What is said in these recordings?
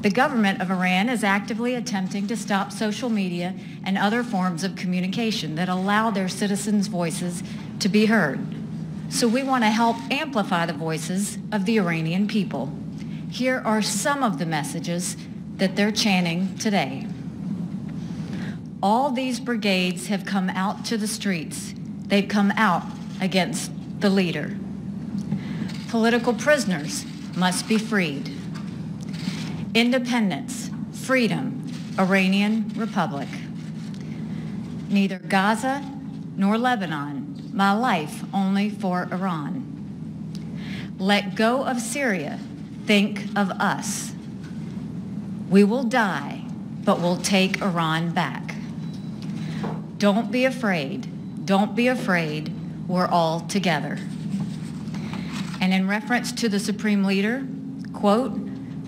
The government of Iran is actively attempting to stop social media and other forms of communication that allow their citizens' voices to be heard. So we want to help amplify the voices of the Iranian people. Here are some of the messages that they're chanting today. All these brigades have come out to the streets. They've come out against the leader. Political prisoners must be freed. Independence, freedom, Iranian Republic. Neither Gaza nor Lebanon, my life only for Iran. Let go of Syria, think of us. We will die, but we'll take Iran back. Don't be afraid, don't be afraid, we're all together. And in reference to the Supreme Leader, quote,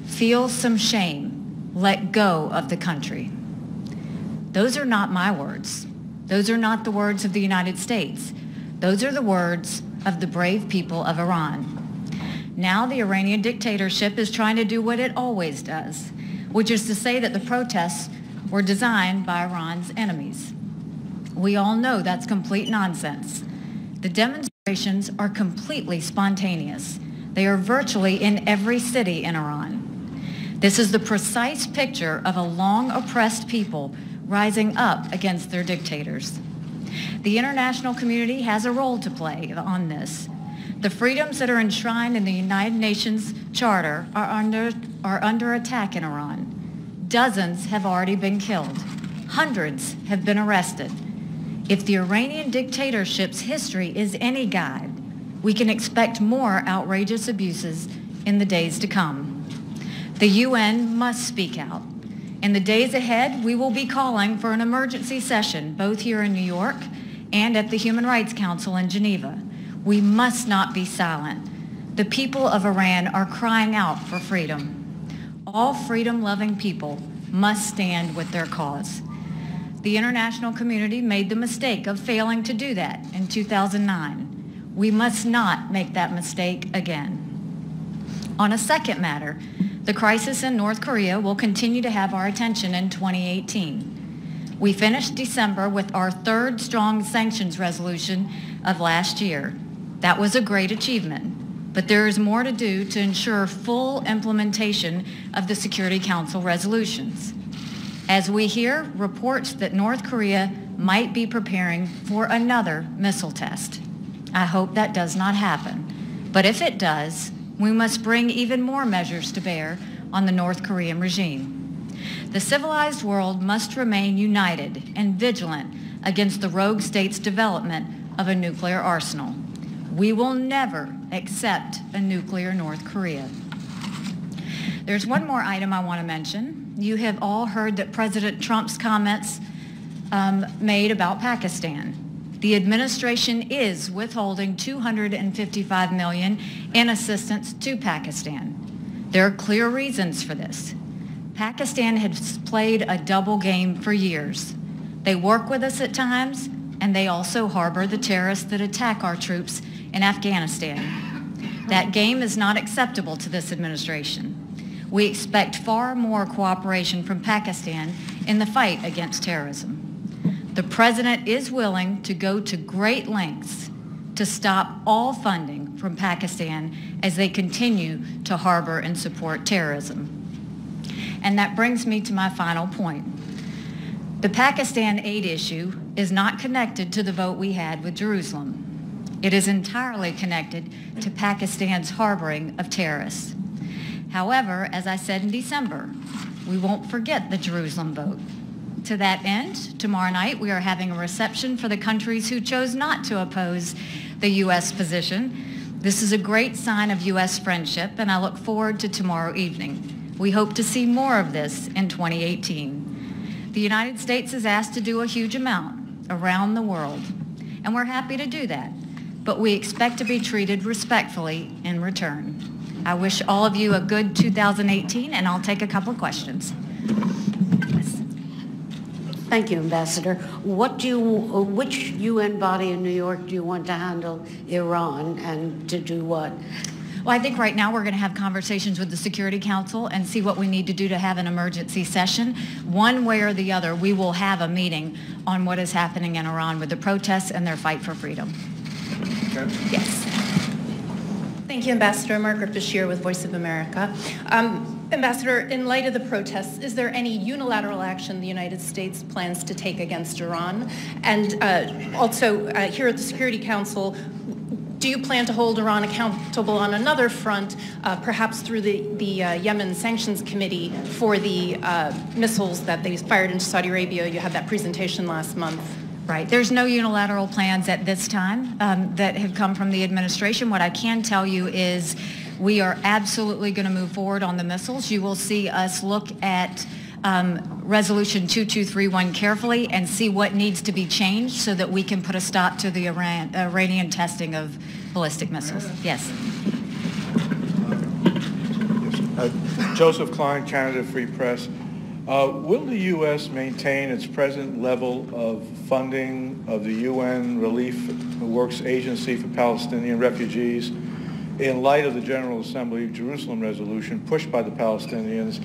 feel some shame, let go of the country. Those are not my words. Those are not the words of the United States. Those are the words of the brave people of Iran. Now the Iranian dictatorship is trying to do what it always does, which is to say that the protests were designed by Iran's enemies. We all know that's complete nonsense. The demonstrations are completely spontaneous. They are virtually in every city in Iran. This is the precise picture of a long oppressed people rising up against their dictators. The international community has a role to play on this. The freedoms that are enshrined in the United Nations Charter are under attack in Iran. Dozens have already been killed. Hundreds have been arrested. If the Iranian dictatorship's history is any guide, we can expect more outrageous abuses in the days to come. The UN must speak out. In the days ahead, we will be calling for an emergency session, both here in New York and at the Human Rights Council in Geneva. We must not be silent. The people of Iran are crying out for freedom. All freedom-loving people must stand with their cause. The international community made the mistake of failing to do that in 2009. We must not make that mistake again. On a second matter, the crisis in North Korea will continue to have our attention in 2018. We finished December with our third strong sanctions resolution of last year. That was a great achievement, but there is more to do to ensure full implementation of the Security Council resolutions. As we hear reports that North Korea might be preparing for another missile test. I hope that does not happen. But if it does, we must bring even more measures to bear on the North Korean regime. The civilized world must remain united and vigilant against the rogue state's development of a nuclear arsenal. We will never accept a nuclear North Korea. There's one more item I want to mention. You have all heard that President Trump's comments made about Pakistan. The administration is withholding $255 million in assistance to Pakistan. There are clear reasons for this. Pakistan has played a double game for years. They work with us at times, and they also harbor the terrorists that attack our troops in Afghanistan. That game is not acceptable to this administration. We expect far more cooperation from Pakistan in the fight against terrorism. The President is willing to go to great lengths to stop all funding from Pakistan as they continue to harbor and support terrorism. And that brings me to my final point. The Pakistan aid issue is not connected to the vote we had with Jerusalem. It is entirely connected to Pakistan's harboring of terrorists. However, as I said in December, we won't forget the Jerusalem vote. To that end, tomorrow night we are having a reception for the countries who chose not to oppose the U.S. position. This is a great sign of U.S. friendship, and I look forward to tomorrow evening. We hope to see more of this in 2018. The United States is asked to do a huge amount around the world, and we're happy to do that, but we expect to be treated respectfully in return. I wish all of you a good 2018, and I'll take a couple of questions. Thank you, Ambassador. Which UN body in New York do you want to handle Iran, and to do what? Well, I think right now we're going to have conversations with the Security Council and see what we need to do to have an emergency session. One way or the other, we will have a meeting on what is happening in Iran with the protests and their fight for freedom. Okay. Yes. Thank you, Ambassador. Margaret Bashir with Voice of America. Ambassador, in light of the protests, is there any unilateral action the United States plans to take against Iran? And also, here at the Security Council, do you plan to hold Iran accountable on another front, perhaps through the Yemen Sanctions Committee for the missiles that they fired into Saudi Arabia? You had that presentation last month. Right. There's no unilateral plans at this time that have come from the administration. What I can tell you is we are absolutely going to move forward on the missiles. You will see us look at Resolution 2231 carefully and see what needs to be changed so that we can put a stop to the Iranian testing of ballistic missiles. Yes. Joseph Klein, Canada Free Press. Will the U.S. maintain its present level of funding of the UN Relief Works Agency for Palestinian Refugees in light of the General Assembly of Jerusalem resolution pushed by the Palestinians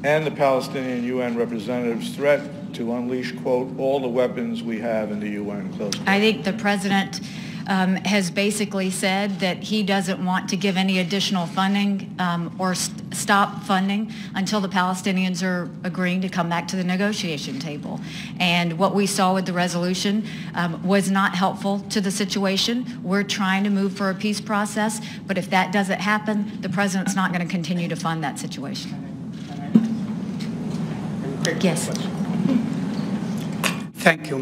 and the Palestinian UN representatives' threat to unleash, quote, all the weapons we have in the UN, close quote? I think the president has basically said that he doesn't want to give any additional funding or stop funding until the Palestinians are agreeing to come back to the negotiation table. And what we saw with the resolution was not helpful to the situation. We're trying to move for a peace process, but if that doesn't happen, the president's not going to continue to fund that situation. Yes. Thank you,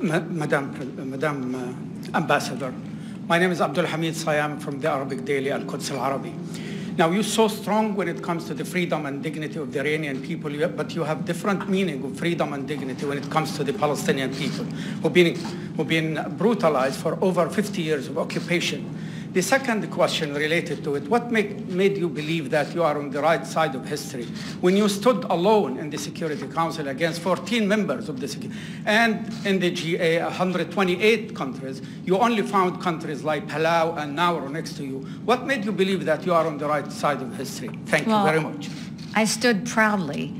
Madam Ambassador. My name is Abdul Hamid Sayam from the Arabic daily Al-Quds Al-Arabi. Now, you're so strong when it comes to the freedom and dignity of the Iranian people, but you have different meaning of freedom and dignity when it comes to the Palestinian people who've been brutalized for over 50 years of occupation. The second question related to it, what made you believe that you are on the right side of history when you stood alone in the Security Council against 14 members of the Security, and in the GA, 128 countries, you only found countries like Palau and Nauru next to you. What made you believe that you are on the right side of history? Thank you very much. I stood proudly,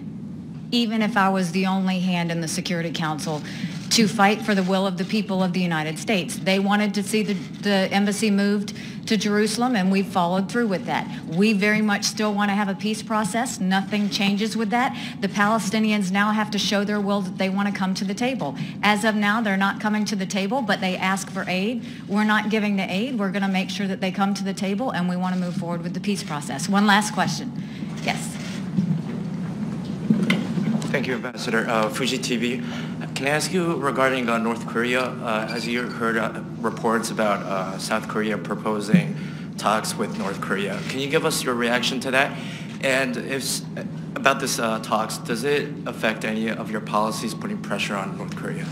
even if I was the only hand in the Security Council, to fight for the will of the people of the United States. They wanted to see the embassy moved to Jerusalem, and we followed through with that. We very much still want to have a peace process. Nothing changes with that. The Palestinians now have to show their will that they want to come to the table. As of now, they're not coming to the table, but they ask for aid. We're not giving the aid. We're going to make sure that they come to the table, and we want to move forward with the peace process. One last question. Yes. Thank you, Ambassador. Fuji TV. Can I ask you regarding North Korea? Has you heard reports about South Korea proposing talks with North Korea? Can you give us your reaction to that? And if about this talks, does it affect any of your policies putting pressure on North Korea?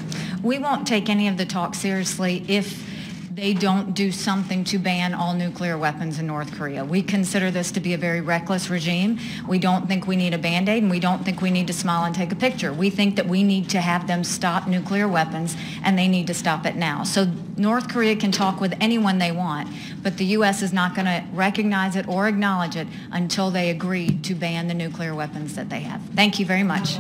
We won't take any of the talks seriously if they don't do something to ban all nuclear weapons in North Korea. We consider this to be a very reckless regime. We don't think we need a Band-Aid, and we don't think we need to smile and take a picture. We think that we need to have them stop nuclear weapons, and they need to stop it now. So North Korea can talk with anyone they want, but the U.S. is not going to recognize it or acknowledge it until they agree to ban the nuclear weapons that they have. Thank you very much.